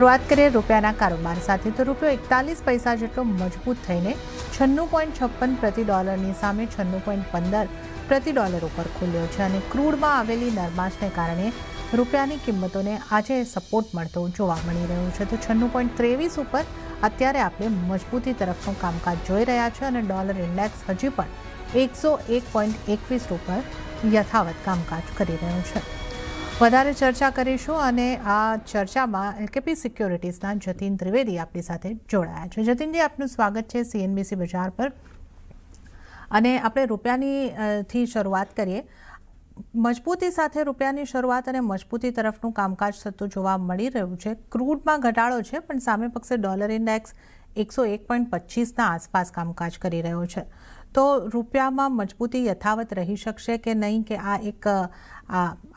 શરૂઆત કરીએ રૂપિયાના કારોબાર સાથે તો રૂપિયો 41 પૈસા જેટલો મજબૂત થઈને 96.56 પ્રતિ ડોલરની સામે 96.15 પ્રતિ ડોલર ઉપર ખુલ્યો છે અને ક્રૂડમાં આવેલી નરમાશને કારણે રૂપિયાની કિંમતોને આજે સપોર્ટ મળતો જોવા મળી રહ્યો છે. તો 96.23 ઉપર અત્યારે આપણે મજબૂતી તરફનું કામકાજ જોઈ રહ્યા છે અને ડોલર ઇન્ડેક્સ હજી પણ 101.21 ઉપર યથાવત કામકાજ કરી રહ્યું છે. વધારે ચર્ચા કરીશું અને આ ચર્ચામાં એલકેપી સિક્યોરિટીઝના જતીન ત્રિવેદી આપણી સાથે જોડાયા છે. જતીનજી, આપનું સ્વાગત છે CNBC બજાર પર. અને આપણે રૂપિયાની શરૂઆત કરીએ. મજબૂતી સાથે રૂપિયાની શરૂઆત અને મજબૂતી તરફનું કામકાજ થતું જોવા મળી રહ્યું છે. ક્રૂડમાં ઘટાડો છે પણ સામે પક્ષે ડોલર ઇન્ડેક્સ 101.25ના આસપાસ કામકાજ કરી રહ્યો છે. તો રૂપિયામાં મજબૂતી યથાવત રહી શકશે કે નહીં, કે આ એક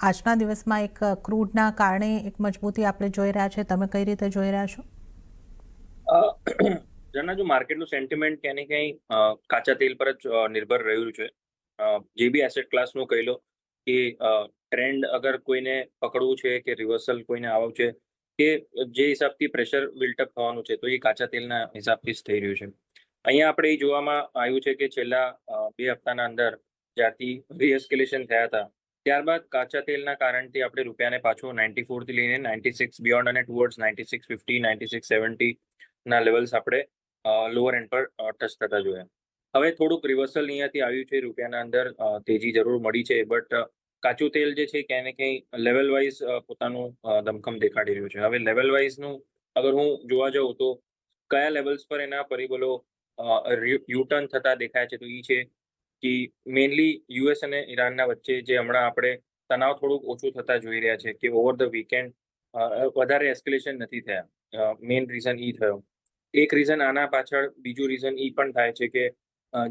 આજના દિવસમાં એક ક્રૂડના કારણે એક મજબૂતી આપણે જોઈ રહ્યા છે? તમે કઈ રીતે જોઈ રહ્યા છો? જો માર્કેટનું સેન્ટિમેન્ટ ક્યાં ને ક્યાંય કાચા તેલ પર જ નિર્ભર રહ્યું છે. જે બી એસેટ ક્લાસનું કહી લો કે ટ્રેન્ડ અગર કોઈને પકડવું છે કે રિવર્સલ કોઈને આવવું છે કે જે હિસાબથી પ્રેશર બિલ્ટઅપ થવાનું છે તો એ કાચા તેલના હિસાબથી જ થઈ રહ્યું છે. અહીંયા આપણે એ જોવામાં આવ્યું છે કે છેલ્લા 2 હપ્તાના અંદર જ્યારથી રીએસ્કેલેશન થયા હતા ત્યારબાદ કાચા તેલના કારણથી આપણે રૂપિયાને પાછું 94 થી લઈને 96 બિયોન્ડ અને ટુવર્ડ્સ 9650 9670 ના લેવલ્સ આપણે લોઅર એન્ડ પર ટચ થતા જોયા. હવે થોડુંક રિવર્સલ અહીંયાથી આવ્યું છે. રૂપિયાના અંદર તેજી જરૂર મળી છે, બટ કાચું તેલ જે છે ક્યાંય ને ક્યાંય લેવલ વાઇઝ પોતાનું દમખમ દેખાડી રહ્યું છે. હવે લેવલ વાઇઝનું અગર હું જોવા જાઉં તો કયા લેવલ્સ પર એના પરિબળો યુટર્ન થતા દેખાય છે તો એ છે કે મેઇનલી યુએસ અને ઈરાનના વચ્ચે જે હમણાં આપણે તણાવ થોડુંક ઓછું થતા જોઈ રહ્યા છે કે ઓવર ધ વીકેન્ડ વધારે એસ્કેલેશન નથી થયા. મેઇન રીઝન એ થયો. એક રીઝન આના પાછળ બીજું રીઝન એ પણ થાય છે કે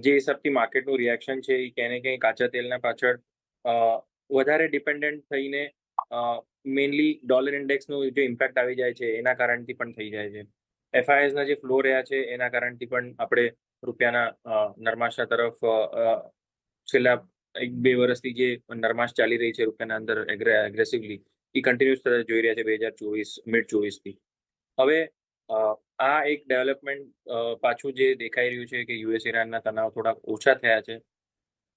જે હિસાબથી માર્કેટનું રિએક્શન છે એ ક્યાંય ને ક્યાંય કાચા તેલના પાછળ વધારે ડિપેન્ડન્ટ થઈને મેઇનલી ડોલર ઇન્ડેક્સનું જે ઇમ્પેક્ટ આવી જાય છે એના કારણથી પણ થઈ જાય છે. FISના જે ફ્લો રહ્યા છે એના કારણથી પણ આપણે રૂપિયાના નરમાશા તરફ છેલ્લા 1-2 વર્ષથી જે નરમાશ ચાલી રહી છે રૂપિયાના અંદર એગ્રેસિવલી એ કન્ટિન્યુઅસ થતા જોઈ રહ્યા છે 2024 મિડ 24થી. હવે આ એક ડેવલપમેન્ટ પાછું જે દેખાઈ રહ્યું છે કે યુએસ ઈરાનના તણાવ થોડાક ઓછા થયા છે.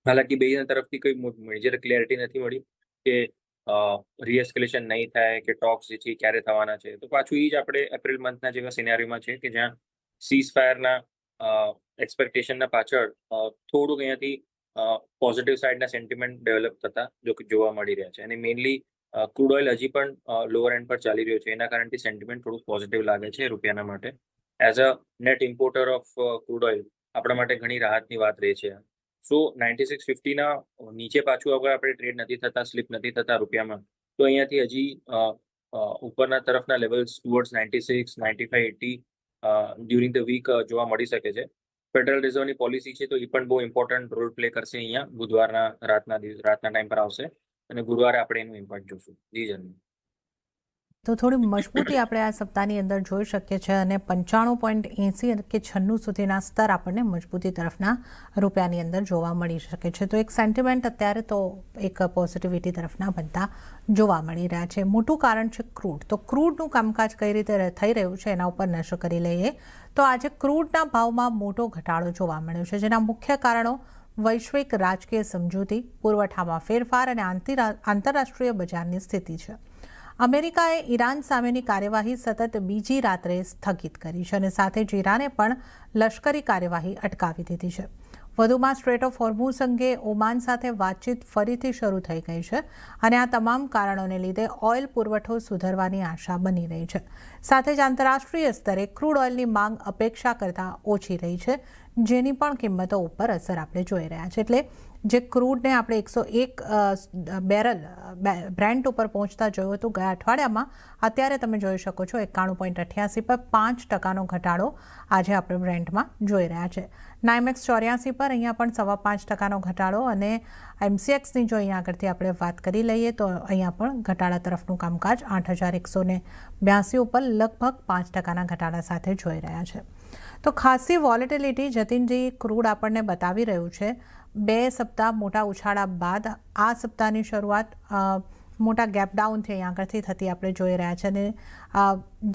હાલાકી બેના તરફથી કોઈ મેજર ક્લેરિટી નથી મળી કે રીએસ્કેલેશન નહીં થાય કે ટોક્સ જે છે ક્યારે થવાના છે. તો પાછું એ જ આપણે એપ્રિલ મંથના જેવા સિનારીઓમાં છે કે જ્યાં સીઝ ફાયરના એક્સપેક્ટેશનના પાછળ થોડુંક અહીંયાથી પોઝિટિવ સાઇડના સેન્ટિમેન્ટ ડેવલપ થતા જોવા મળી રહ્યા છે. અને મેઇનલી ક્રૂડ ઓઇલ હજી પણ લોઅર એન્ડ પર ચાલી રહ્યો છે. એના કારણથી સેન્ટિમેન્ટ થોડુંક પોઝિટિવ લાગે છે રૂપિયાના માટે. As a net importer of crude oil આપણા માટે ઘણી રાહતની વાત રહે છે. સો 9650ના નીચે પાછું અગર આપણે ટ્રેડ નથી થતા, સ્લીપ નથી થતા રૂપિયામાં, તો અહીંયાથી હજી ઉપરના તરફના levels towards 96 95 80 during the week જોવા મળી શકે છે. ફેડરલ રિઝર્વની પોલિસી છે તો એ પણ બહુ ઇમ્પોર્ટન્ટ રોલ પ્લે કરશે. અહીંયા બુધવારના રાતના ટાઈમ પર આવશે અને ગુરુવારે આપણે એનું ઇમ્પેક્ટ જોશું. જી જન. તો થોડી મજબૂતી આપણે આ સપ્તાહની અંદર જોઈ શકીએ છીએ અને 95.80 કે 96 સુધીના સ્તર આપણને મજબૂતી તરફના રૂપિયાની અંદર જોવા મળી શકે છે. તો એક સેન્ટિમેન્ટ અત્યારે તો એક પોઝિટિવિટી તરફના બનતા જોવા મળી રહ્યા છે. મોટું કારણ છે ક્રૂડ. તો ક્રૂડનું કામકાજ કઈ રીતે થઈ રહ્યું છે એના ઉપર નજર કરી લઈએ તો આજે ક્રૂડના ભાવમાં મોટો ઘટાડો જોવા મળ્યો છે, જેના મુખ્ય કારણો વૈશ્વિક રાજકીય સમજૂતી, પુરવઠામાં ફેરફાર અને આંતરરાષ્ટ્રીય બજારની સ્થિતિ છે. અમેરિકાએ ઈરાન સામેની કાર્યવાહી સતત બીજી રાત્રે સ્થગિત કરી છે અને સાથે જ ઈરાને પણ લશ્કરી કાર્યવાહી અટકાવી દીધી છે. વધુમાં સ્ટ્રેટ ઓફ હોર્મુઝ અંગે ઓમાન સાથે વાતચીત ફરીથી શરૂ થઈ ગઈ છે અને આ તમામ કારણોને લીધે ઓઇલ પુરવઠો સુધરવાની આશા બની રહી છે. સાથે જ આંતરરાષ્ટ્રીય સ્તરે ક્રૂડ ઓઇલની માંગ અપેક્ષા કરતાં ઓછી રહી છે, જેની પણ કિંમતો ઉપર અસર આપણે જોઈ રહ્યા છે. એટલે જે ક્રૂડને આપણે 101 બેરલ બ્રેન્ટ ઉપર પહોંચતા જોયું હતું ગયા અઠવાડિયામાં, અત્યારે તમે જોઈ શકો છો 91.88 પર 5% ઘટાડો આજે આપણે બ્રેન્ટમાં જોઈ રહ્યા છે. નાઇમેક્સ 84 પર અહીંયા પણ 5.25% ઘટાડો અને MCXની જો અહીંયા આગળથી આપણે વાત કરી લઈએ તો અહીંયા પણ ઘટાડા તરફનું કામકાજ 8182 ઉપર લગભગ 5%ના ઘટાડા સાથે જોઈ રહ્યા છે. તો ખાસી વોલેટિલિટી જતીનજી ક્રૂડ આપણને બતાવી રહ્યું છે. 2 સપ્તાહ મોટા ઉછાળા બાદ આ સપ્તાહની શરૂઆત મોટા ગેપ ડાઉનથી અહીંયા આગળથી થતી આપણે જોઈ રહ્યા છે. અને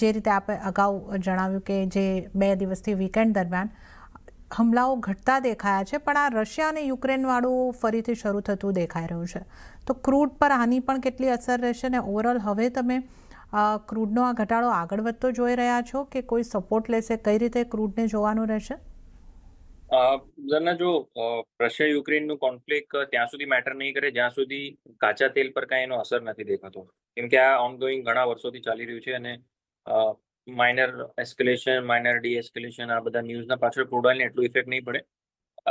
જે રીતે આપણે અગાઉ જણાવ્યું કે જે 2 દિવસથી વીકેન્ડ દરમિયાન હુમલાઓ ઘટતા દેખાયા છે, પણ આ રશિયા અને યુક્રેનવાળું ફરીથી શરૂ થતું દેખાઈ રહ્યું છે. તો ક્રૂડ પર આની પણ કેટલી અસર રહેશે અને ઓવરઓલ હવે તમે ક્રૂડનો આ ઘટાડો આગળ વધતો જોઈ રહ્યા છો કે કોઈ સપોર્ટ લેશે? કઈ રીતે ક્રૂડને જોવાનું રહેશે? જો રશિયા યુક્રેનનું કોન્ફ્લિક્ટ ત્યાં સુધી મેટર નહીં કરે જ્યાં સુધી કાચા તેલ પર કાંઈ એનો અસર નથી દેખાતો, કેમ કે આ ઓનગોઈંગ ઘણા વર્ષોથી ચાલી રહ્યું છે અને માઇનર એસ્કેલેશન, માઇનર ડીએસ્કેલેશન, આ બધા ન્યૂઝના પાછળ ક્રૂડ ઓઇલને એટલું ઇફેક્ટ નહીં પડે.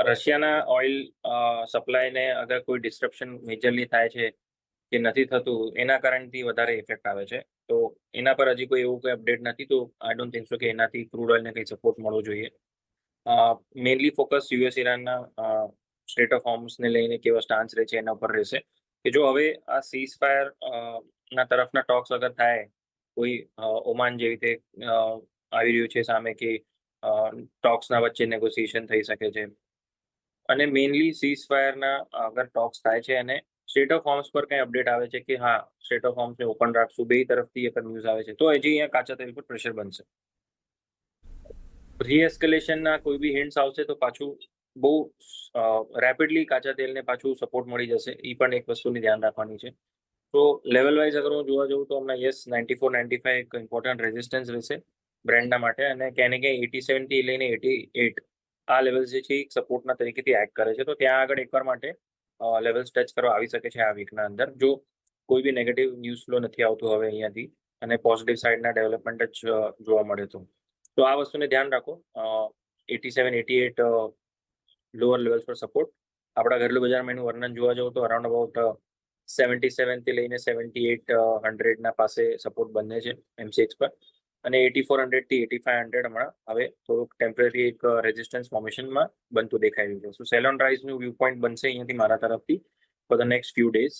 રશિયાના ઓઇલ સપ્લાયને અગર કોઈ ડિસ્ટ્રપ્શન મેજરલી થાય છે કે નથી થતું, એના કારણથી વધારે ઇફેક્ટ આવે છે. તો એના પર હજી કોઈ એવું કોઈ અપડેટ નથી, તો આઈ ડોન્ટ થિંક સો કે એનાથી ક્રૂડ ઓઇલને કંઈ સપોર્ટ મળવો જોઈએ. મેઇનલી ફોકસ યુએસ ઇરાનના સ્ટેટ ઓફ હોર્મઝને લઈને કેવો સ્ટાન્સ રહે છે એના ઉપર રહેશે. કે જો હવે આ સીઝ ફાયર ના તરફના ટોક્સ અગર થાય, કોઈ ઓમાન જેવી રીતે આવી રહ્યું છે સામે કે ટોક્સના વચ્ચે નેગોસિએશન થઈ શકે છે, અને મેઇનલી સીઝ ફાયરના અગર ટોક્સ થાય છે અને સ્ટેટ ઓફ હોર્મ્સ પર કંઈ અપડેટ આવે છે કે હા સ્ટેટ ઓફ હોર્મ્સને ઓપન રાખશું, બે તરફથી અગર ન્યૂઝ આવે છે, તો હજી અહીંયા કાચા તેલ પર પ્રેશર બનશે. રીએસ્કેલેશનના કોઈ બી હિન્ટ્સ આવશે તો પાછું બહુ રેપિડલી કાચા તેલને પાછું સપોર્ટ મળી જશે. એ પણ એક વસ્તુની ધ્યાન રાખવાની છે. તો લેવલ વાઇઝ અગર હું જોવા જઉં તો હમણાં 94-95 એક ઇમ્પોર્ટન્ટ રેઝિસ્ટન્સ રહેશે બ્રેન્ડના માટે, અને ક્યાંય ને ક્યાંય 87 થી લઈને 88 આ લેવલ્સ જે છે એ સપોર્ટના તરીકેથી એક્ટ કરે છે. તો ત્યાં આગળ એકવાર માટે લેવલ્સ ટચ કરવા આવી શકે છે આ વીકના અંદર, જો કોઈ બી નેગેટિવ ન્યૂઝ ફ્લો નથી આવતું હવે અહીંયાથી અને પોઝિટિવ સાઇડના ડેવલપમેન્ટ જ જોવા મળે તો આ વસ્તુને ધ્યાન રાખો. 87-88 લોઅર લેવલ્સ પર સપોર્ટ. આપણા ઘરેલું બજારમાં એનું વર્ણન જોવા જવું તો અરાઉન્ડ અબાઉટ 77 થી લઈને 7800 પાસે સપોર્ટ બને છે MCX પર, અને 8400 થી 8500 હમણાં હવે થોડુંક ટેમ્પરરી એક રેઝિસ્ટન્સ ફોર્મેશનમાં બનતું દેખાઈ રહ્યું છે. સો સેલ ઓન રાઇઝનું વ્યૂ પોઈન્ટ બનશે અહીંયાથી મારા તરફથી for the next few days.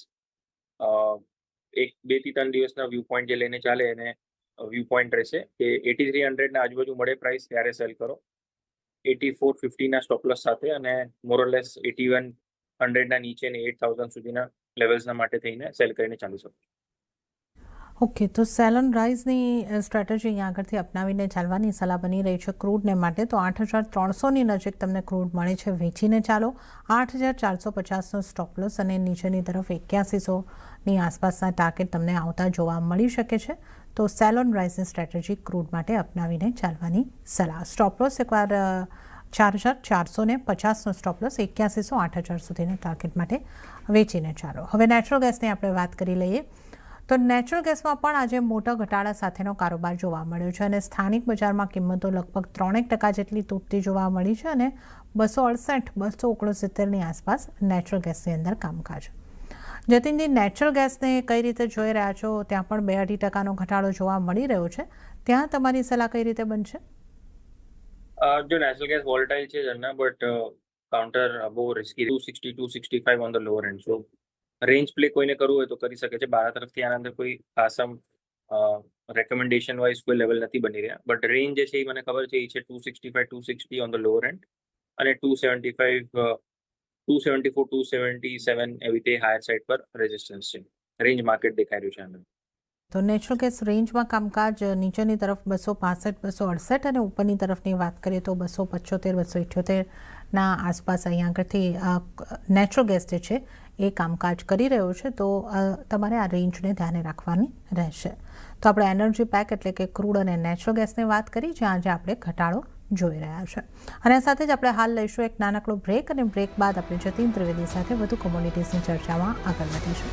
2 થી 3 દિવસના વ્યૂ પોઈન્ટ જે લઈને ચાલે એને વ્યૂ પોઈન્ટ રહેશે કે 8300 ના આજુબાજુ મળે પ્રાઇસ ત્યારે સેલ કરો, 8450 ના સ્ટોપ લોસ સાથે, અને મોરલેસ 8100 ના નીચે ને 8000 સુધીના લેવલ્સના માટે થઈને સેલ કરીને ચાલી શકો. ઓકે, તો સેલ ઓન રાઇઝની સ્ટ્રેટેજી અહીંયા આગળથી અપનાવીને ચાલવાની સલાહ બની રહી છે ક્રૂડને માટે. તો 8300ની નજીક તમને ક્રૂડ મળે છે, વેચીને ચાલો. 8450નો સ્ટોપ લોસ અને નીચેની તરફ 8100ની આસપાસના ટાર્ગેટ તમને આવતા જોવા મળી શકે છે. તો સેલ ઓન રાઇઝની સ્ટ્રેટેજી ક્રૂડ માટે અપનાવીને ચાલવાની સલાહ. સ્ટોપ લોસ એકવાર 4450નો સ્ટોપ લોસ, 8100 8000 સુધીના ટાર્ગેટ માટે વેચીને ચાલો. હવે નેચરલ ગેસની આપણે વાત કરી લઈએ. તો નેચરલ ગેસમાં પણ આજે મોટા ઘટાડા સાથેનો કારોબાર જોવા મળ્યો છે અને સ્થાનિક બજારમાં કિંમતો લગભગ 3% જેટલી તૂટતી જોવા મળી છે અને 268-269ની આસપાસ નેચરલ ગેસની અંદર કામકાજ. જતીનજી, નેચરલ ગેસને કઈ રીતે જોઈ રહ્યા છો? ત્યાં પણ 2-2.5% ઘટાડો જોવા મળી રહ્યો છે, ત્યાં તમારી સલાહ કઈ રીતે બનશે? જો નેચરલ ગેસ વોલેટાઇલ છે જન્ના, બટ કાઉન્ટર બહુ risky, 260-265 on the lower and. So range play કોઈને કરવું હોય તો કરી શકે છે. બારા તરફથી આના અંદર કોઈ ખાસ રેકમેન્ડેશન વાઇઝ કોઈ લેવલ નથી બની રહ્યા, બટ રેન્જ જે છે એ મને ખબર છે એ છે 265-260 ઓન ધ લોઅર એન્ડ અને 274-277 એવી રીતે હાયર સાઇડ પર રેઝિસ્ટન્સ છે. રેન્જ માર્કેટ દેખાઈ રહ્યું છે આનું. તો નેચરલ ગેસ રેન્જમાં કામકાજ નીચેની તરફ 265-268 અને ઉપરની તરફની વાત કરીએ તો 275-278ના આસપાસ અહીંયા આગળથી નેચરલ ગેસ જે છે એ કામકાજ કરી રહ્યો છે. તો તમારે આ રેન્જને ધ્યાને રાખવાની રહેશે. તો આપણે એનર્જી પેક એટલે કે ક્રૂડ અને નેચરલ ગેસની વાત કરી, જ્યાં આજે આપણે ઘટાડો જોઈ રહ્યા છે. અને સાથે જ આપણે હાલ લઈશું એક નાનકડો બ્રેક, અને બ્રેક બાદ આપણે જતીન ત્રિવેદી સાથે વધુ કોમોડિટીઝની ચર્ચામાં આગળ વધીશું.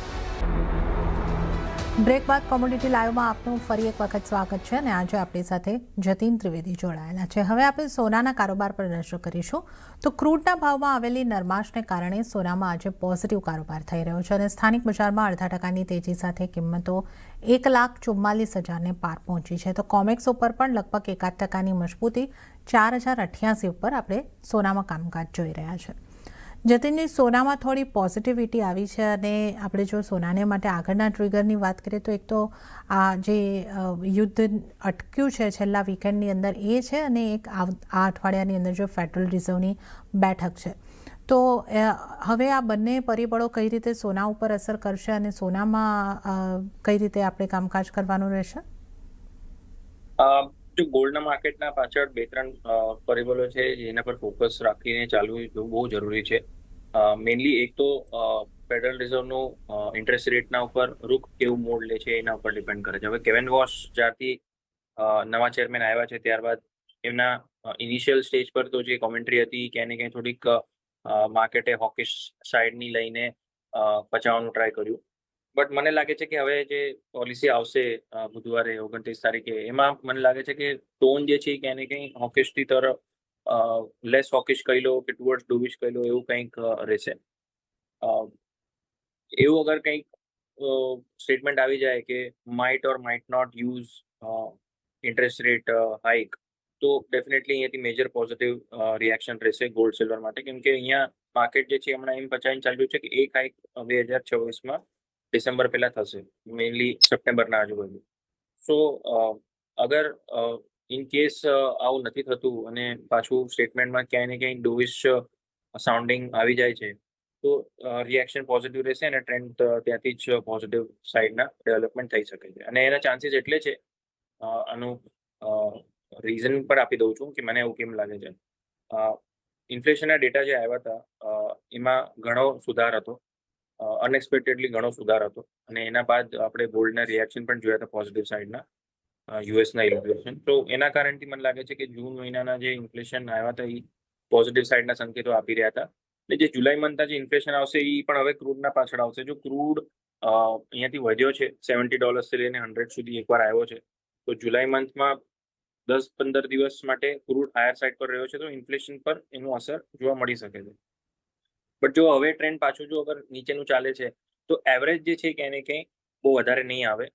બ્રેક બાદ કોમોડિટી લાઈવમાં આપનું ફરી એક વખત સ્વાગત છે અને આજે આપણી સાથે જતીન ત્રિવેદી જોડાયેલા છે. હવે આપણે સોનાના કારોબાર પર નજર કરીશું. તો ક્રૂડના ભાવમાં આવેલી નરમાશને કારણે સોનામાં આજે પોઝિટિવ કારોબાર થઈ રહ્યો છે અને સ્થાનિક બજારમાં 0.5%ની તેજી સાથે કિંમતો 1,44,000ને પાર પહોંચી છે. તો કોમેક્સ ઉપર પણ લગભગ 1% મજબૂતી 4,088 ઉપર આપણે સોનામાં કામકાજ જોઈ રહ્યા છે. જતીનજી, સોનામાં થોડી પોઝિટિવિટી આવી છે અને આપણે જો સોનાને માટે આગળના ટ્રિગરની વાત કરીએ તો એક તો આ જે યુદ્ધ અટક્યું છે છેલ્લા વીકેન્ડની અંદર એ છે, અને એક આ અઠવાડિયાની અંદર જો ફેડરલ રિઝર્વની બેઠક છે. તો હવે આ બંને પરિબળો કઈ રીતે સોના ઉપર અસર કરશે અને સોનામાં કઈ રીતે આપણે કામકાજ કરવાનું રહેશે? જો ગોલ્ડના માર્કેટના પાછળ 2-3 પરિબળો છે જેના પર ફોકસ રાખીને ચાલવું જોવું બહુ જરૂરી છે. મેઇનલી એક તો ફેડરલ રિઝર્વનું ઇન્ટરેસ્ટ રેટના ઉપર રૂખ કેવું મોડ લે છે એના ઉપર ડિપેન્ડ કરે છે. હવે કેવિન વોશ જ્યારથી નવા ચેરમેન આવ્યા છે ત્યારબાદ એમના ઇનિશિયલ સ્ટેજ પર તો જે કોમેન્ટ્રી હતી ક્યાંય ને ક્યાંય થોડીક માર્કેટે હોકિશ સાઇડની લઈને પચાવવાનું ટ્રાય કર્યું. બટ મને લાગે છે કે હવે જે પોલિસી આવશે બુધવારે 29 તારીખે એમાં મને લાગે છે કે ટોન જે છે ક્યાંય ને ક્યાંય હોકિશથી તરફ લેસ હોકિશ કહી લો કે ટુવર્ડ્સ ડોવિશ કહી લો એવું કંઈક રહેશે. એવું અગર કંઈક સ્ટેટમેન્ટ આવી જાય કે might or might not use interest rate hike તો ડેફિનેટલી અહીંયાથી મેજર પોઝિટિવ રિએક્શન રહેશે ગોલ્ડ સિલ્વર માટે, કેમ કે અહીંયા માર્કેટ જે છે હમણાં એમ પચાવીને ચાલ્યું છે કે એક હાઇક 2026માં ડિસેમ્બર પહેલા થશે, મેઇનલી સપ્ટેમ્બરના આજુબાજુ. સો અગર ઇન કેસ આવું નથી થતું અને પાછું સ્ટેટમેન્ટમાં ક્યાંય ને ક્યાંય ડોવિશ સાઉન્ડિંગ આવી જાય છે તો રિએક્શન પોઝિટિવ રહેશે અને ટ્રેન્ડ ત્યાંથી જ પોઝિટિવ સાઇડના ડેવલપમેન્ટ થઈ શકે છે. અને એના ચાન્સીસ એટલે છે આનું રીઝન પર આપી દઉં છું કે મને એવું કેમ લાગે છે. ઇન્ફ્લેશનના ડેટા જે આવ્યા હતા એમાં ઘણો સુધાર હતો, અનએક્સપેક્ટેડલી ઘણો સુધાર હતો અને એના બાદ આપણે ગોલ્ડના રિએક્શન પણ જોયા હતા પોઝિટિવ સાઇડના યુએસના ઇન્ફ્લેશન. તો એના કારણથી મને લાગે છે કે જૂન મહિનાના જે ઇન્ફ્લેશન આવ્યા હતા એ પોઝિટિવ સાઇડના સંકેતો આપી રહ્યા હતા. એટલે જે જુલાઈ મંથના જે ઇન્ફ્લેશન આવશે એ પણ હવે ક્રૂડના પાછળ આવશે. જો ક્રૂડ અહીંયાથી વધ્યો છે $70 લઈને 100 સુધી એકવાર આવ્યો છે, તો જુલાઈ મંથમાં 10-15 દિવસ માટે ક્રૂડ હાયર સાઇડ પર રહ્યો છે તો ઇન્ફ્લેશન પર એનું અસર જોવા મળી શકે છે. બટ જો હવે ટ્રેન્ડ પાછું જો અગર નીચેનું ચાલે છે તો એવરેજ જે છે ક્યાંય ને ક્યાંય બહુ વધારે નહીં આવે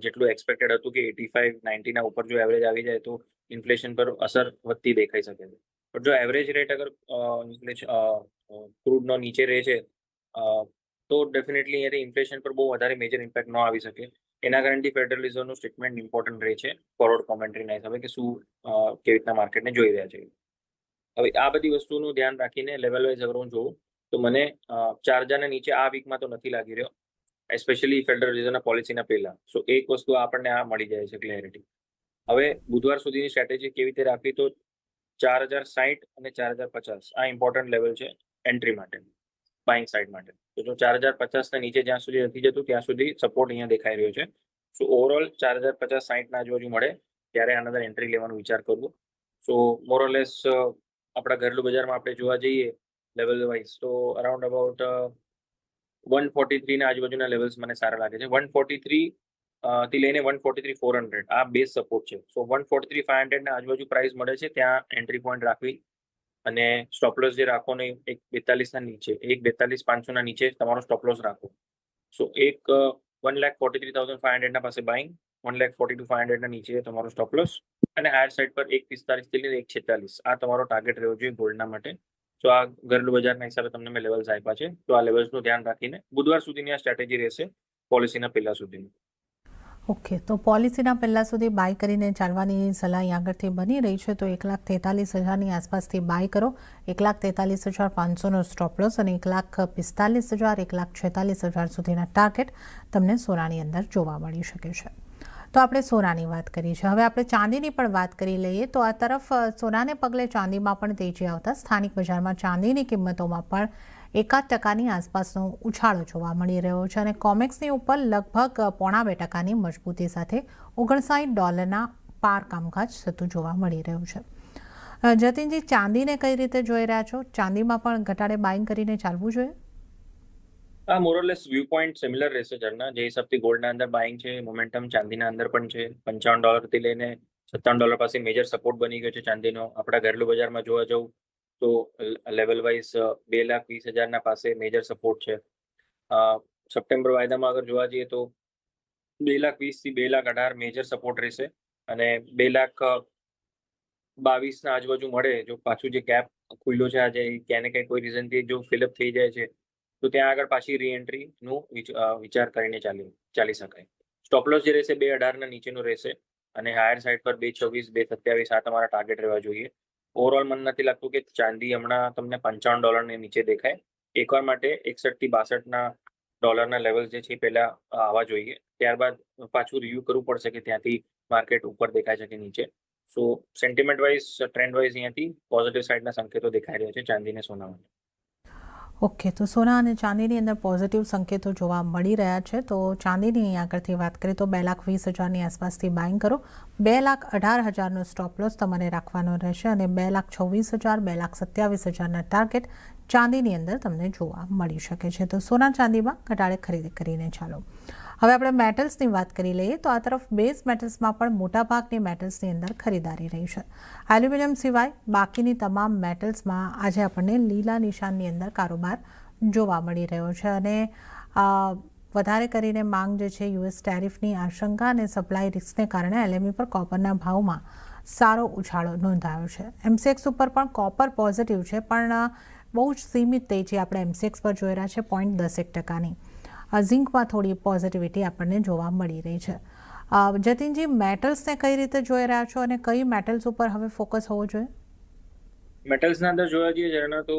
જેટલું એક્સપેક્ટેડ હતું કે 85-90 ઉપર જો એવરેજ આવી જાય તો ઇન્ફ્લેશન પર અસર વધતી દેખાઈ શકે છે. બટ જો એવરેજ રેટ અગર ક્રૂડનો નીચે રહે છે તો ડેફિનેટલી અહીંયાથી ઇન્ફ્લેશન પર બહુ વધારે મેજર ઇમ્પેક્ટ ન આવી શકે. એના કારણથી ફેડરલ રિઝર્વનું સ્ટેટમેન્ટ ઇમ્પોર્ટન્ટ રહે છે ફોરવર્ડ કોમેન્ટ્રીના હિસાબે કે શું કેવી રીતના માર્કેટને જોઈ રહ્યા છે. હવે આ બધી વસ્તુનું ધ્યાન રાખીને લેવલ વાઇઝ અગર હું જોઉં તો મને 4000 નીચે આ વીકમાં તો નથી લાગી રહ્યો, એસ્પેશિયલી ફેડરલ રિઝર્વના પોલિસીના પહેલા. સો એક વસ્તુ આપણને આ મળી જાય છે ક્લેરિટી. હવે બુધવાર સુધીની સ્ટ્રેટેજી કેવી રીતે રાખવી, તો 4060 અને 4050 આ ઇમ્પોર્ટન્ટ લેવલ છે એન્ટ્રી માટે, બાઇંગ સાઇડ માટે. તો જો 4050 નીચે જ્યાં સુધી નથી જતું ત્યાં સુધી સપોર્ટ અહીંયા દેખાઈ રહ્યો છે. સો ઓવરઓલ 4050-60 આજુબાજુ મળે ત્યારે આના અંદર એન્ટ્રી લેવાનો વિચાર કરવો. સો મોરલેસ આપણા ઘરેલું બજારમાં આપણે જોવા જઈએ લેવલ વાઇઝ તો અરાઉન્ડ અબાઉટ 143 ના આજુબાજુના લેવલ્સ મને સારા લાગે છે. 143 થી લઈને 143-400 આ બેઝ સપોર્ટ છે. સો 143-500 ના આજુબાજુ પ્રાઇસ મળે છે ત્યાં એન્ટ્રી પોઈન્ટ રાખવી અને સ્ટોપલોસ જે રાખો ને એક 42 ના નીચે, એક 42,500 ના નીચે તમારો સ્ટોપલોસ રાખો. સો એક 1,43,500 ના પાસે બાઇંગ, 1,42,500 ના નીચે તમારો સ્ટોપલોસ અને હાયર સાઇડ પર 1,45 થી લઈને 1,46 આ તમારો ટાર્ગેટ રહ્યો જોઈએ ગોલ્ડના માટે. તો આ ઘરેલું બજારના હિસાબે તમને મેં લેવલ્સ આપ્યા છે, તો આ લેવલ્સનું ધ્યાન રાખીને બુધવાર સુધીની આ સ્ટ્રેટેજી રહેશે પોલિસીના પહેલા સુધીની. ઓકે, તો પોલિસીના પહેલાં સુધી બાય કરીને ચાલવાની સલાહ અહીં આગળથી બની રહી છે. તો 1,43,000ની આસપાસથી બાય કરો, 1,43,500નો સ્ટોપ લોસ અને 1,45,000, 1,46,000 સુધીના ટાર્ગેટ તમને સોનાની અંદર જોવા મળી શકે છે. તો આપણે સોનાની વાત કરી છે, હવે આપણે ચાંદીની પણ વાત કરી લઈએ. તો આ તરફ સોનાને પગલે ચાંદીમાં પણ તેજી આવતા સ્થાનિક બજારમાં ચાંદીની કિંમતોમાં પણ 1% આસપાસનો ઉછાળો જોવા મળી રહ્યો છે અને કોમેક્સની ઉપર લગભગ 0.5% મજબૂતી સાથે $59 પાર કામકાજ થતું જોવા મળી રહ્યું છે. જતીનજી, ચાંદીને કઈ રીતે જોઈ રહ્યા છો? ચાંદીમાં પણ ઘટાડે બાઇંગ કરીને ચાલવું જોઈએ? આ મોરલેસ વ્યૂ પોઈન્ટ સિમિલર રહેશે ઝરના. જે હિસાબથી ગોલ્ડના અંદર બાઇંગ છે, મોમેન્ટમ ચાંદીના અંદર પણ છે. $55 થી લઈને $57 પાસે મેજર સપોર્ટ બની ગયો છે ચાંદીનો. આપણા ઘરેલું બજારમાં જોવા જવું તો લેવલ વાઇઝ 2,20,000 પાસે મેજર સપોર્ટ છે. સપ્ટેમ્બર વાયદામાં અગર જોવા જઈએ તો 2,20,000 થી 2,18,000 મેજર સપોર્ટ રહેશે અને 2,22,000 ના આજુબાજુ મળે જો પાછું જે ગેપ ખુલ્યો છે આજે ક્યાંય ને ક્યાંય કોઈ રીઝનથી જો ફિલઅપ થઈ જાય છે તો ત્યાં આગળ પાછી રીએન્ટ્રીનું વિચાર કરીને ચાલી શકાય. સ્ટોપલોસ જે રહેશે 2,18 ના નીચેનું રહેશે અને હાયર સાઇડ પર 2,26, 2,27 આ તમારા ટાર્ગેટ રહેવા જોઈએ. ઓવરઓલ મને નથી લાગતું કે ચાંદી હમણાં તમને $55 નીચે દેખાય. એકવાર માટે 61 થી 62 ડોલરના લેવલ જે છે એ પહેલા આવવા જોઈએ. ત્યારબાદ પાછું રિવ્યુ કરવું પડશે કે ત્યાંથી માર્કેટ ઉપર દેખાય છે કે નીચે. સો સેન્ટિમેન્ટ વાઇઝ, ટ્રેન્ડ વાઇઝ અહીંયાથી પોઝિટિવ સાઇડના સંકેતો દેખાઈ રહ્યા છે ચાંદી અને સોનામાં. ઓકે, તો સોના અને ચાંદીની અંદર પોઝિટિવ સંકેતો જોવા મળી રહ્યા છે. તો ચાંદીની અહીં આગળથી વાત કરીએ તો 2,20,000ની આસપાસથી બાઇંગ કરો. 2,18,000નો સ્ટોપ લોસ તમારે રાખવાનો રહેશે અને 2,26,000, 2,27,000ના ટાર્ગેટ ચાંદીની અંદર તમને જોવા મળી શકે છે. તો સોના ચાંદીમાં ઘટાડે ખરીદી કરીને ચાલો. હવે આપણે મેટલ્સની વાત કરી લઈએ તો આ તરફ બેઝ મેટલ્સમાં પણ મોટાભાગની મેટલ્સની અંદર ખરીદારી રહી છે. એલ્યુમિનિયમ સિવાય બાકીની તમામ મેટલ્સમાં આજે આપણને લીલા નિશાનની અંદર કારોબાર જોવા મળી રહ્યો છે અને વધારે કરીને માંગ જે છે યુએસ ટેરિફની આશંકા અને સપ્લાય રિસ્કને કારણે એલએમઈ પર કોપરના ભાવમાં સારો ઉછાળો નોંધાયો છે. એમસીએક્સ ઉપર પણ કોપર પોઝિટિવ છે, પણ બહુ જ સીમિત તેજી આપણે એમસીએક્સ પર જોઈ રહ્યા છે 0.10%. ઝિંકમાં થોડી પોઝિટિવિટી આપણને જોવા મળી રહી છે. જતીનજી, મેટલ્સને કઈ રીતે જોઈ રહ્યા છો અને કઈ મેટલ્સ ઉપર હવે ફોકસ હોવો જોઈએ? મેટલ્સના અંદર જોવા જઈએ જરા તો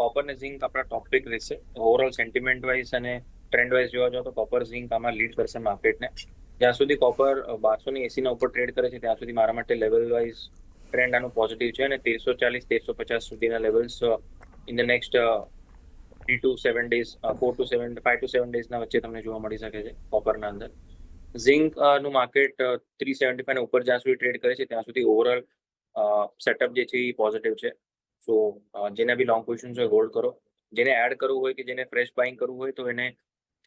કોપર ને ઝિંક આપણા ટોપ પિક રહેશે. ઓવરઓલ સેન્ટિમેન્ટ વાઇઝ અને ટ્રેન્ડ વાઇઝ જોવા જાવ તો કોપર ઝિંક આમાં લીડ કરશે માર્કેટને. જ્યાં સુધી કોપર 1280 ઉપર ટ્રેડ કરે છે ત્યાં સુધી મારા માટે લેવલ વાઇઝ ટ્રેન્ડ આનું પોઝિટિવ છે અને 1340-1350 સુધીના levels in the next 3 to 7 days, 4 to 7, 5 to 7 days ના વચ્ચે તમને જોવા મળી શકે છે કોપરના અંદર. ઝિંક નું માર્કેટ 375 ને ઉપર જ્યાં સુધી ટ્રેડ કરે છે ત્યાં સુધી ઓવરઓલ સેટઅપ જે છે એ પોઝિટિવ છે. સો જેને બી લોંગ પોઝિશન હોય હોલ્ડ કરો. જેને એડ કરવું હોય કે જેને ફ્રેશ બાઇંગ કરવું હોય તો એને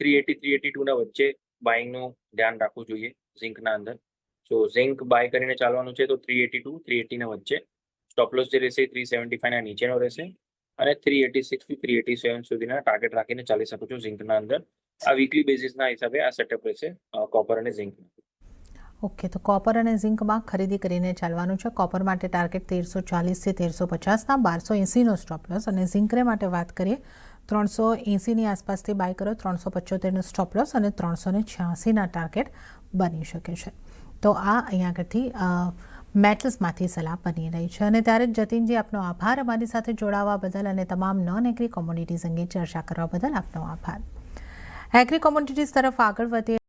380-382 ના વચ્ચે બાઇંગનું ધ્યાન રાખવું જોઈએ ઝિંકના અંદર. સો ઝિંક બાય કરીને ચાલવાનું છે તો 382-380 ના વચ્ચે. સ્ટોપ લોસ જે રહેશે 375 ના નીચેનો રહેશે અને 386 થી 387 સુધીના ટાર્ગેટ રાખીને ચાલી શકો છો ઝિંકના અંદર. આ વીકલી બેઝિસના હિસાબે આ સેટઅપ રહેશે કોપર અને ઝિંક. ઓકે, તો કોપર અને ઝિંકમાં ખરીદી કરીને ચાલવાનું છે. કોપર માટે ટાર્ગેટ 1340 થી 1350ના, 1280નો સ્ટોપ લોસ અને ઝિંકને માટે વાત કરીએ 380ની આસપાસથી બાય કરો, 375નો સ્ટોપ લોસ અને 386ના ટાર્ગેટ બની શકે છે. તો આ અહીં આગળથી મેટલ્સમાંથી સલાહ બની રહી છે. અને ત્યારે જ જતીનજી, આપનો આભાર અમારી સાથે જોડાવા બદલ અને તમામ નોન એગ્રી કોમોડિટીઝ અંગે ચર્ચા કરવા બદલ આપનો આભાર. એગ્રી કોમોડિટીઝ તરફ આગળ વધીએ.